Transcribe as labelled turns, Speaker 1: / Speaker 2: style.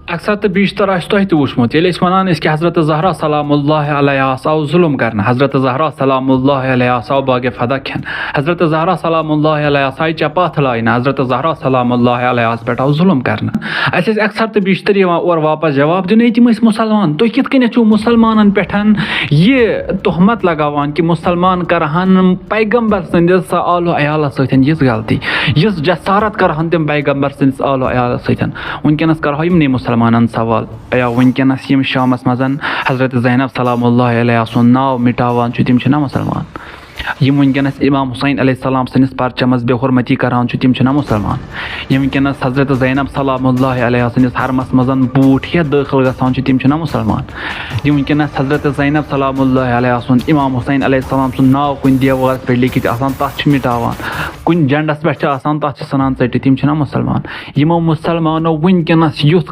Speaker 1: अक्सर तो बीशतर तुह तह वुचमुत ये वन कि हज़रत ज़हरा सलामुल्लाह अलैहा आव जुल्म कर हज़रत ज़हरा सलामुल्लाह अलैहा आव बाग फदा खन हज़रत ज़हरा सलामुल्लाह अलैहा आय चपात लाइन हज़रत ज़हरा सलामुल्लाह अलैहा पे आव जुल्म कर अक्सर तो बीशतर और वापस जवाब दिन तम मुसलमान तुम कित कन मुसलमान पे यह तहमत लगावान कि मुसलमान करहन पैगम्बर सन्दस आलो अयाल सत गलती इस जसारत करहन तम पैगम्बर सन्दस आलो अयाल सत वनकस करो यमन मुसलमान सवाल या वनकस शामस मजन हज़रत ज़ैनब सलामुल्लाह अलैहा सुन नाव मिटावान तम मुसलमान यम वनकस इमाम हुसैन अलैहिस्सलाम सनिस पर्चा मज बेहुरमती करान तम मुसलमान यम वनकस हज़रत ज़ैनब सलामुल्लाह अलैहा सनिस हरमस मजन बूट हे दाखिल गसान तम मुसलमान यम वनकस हज़रत ज़ैनब सलामुल्लाह अलैहा सुन इमाम हुसैन अलैहिस्सलाम सुन नाव कुन दीवार पे लिखित तथ मिटावान कुन झंडस पे तथ सनान टिट तम मुसलमान यमो मुसलमानो वनकस युथ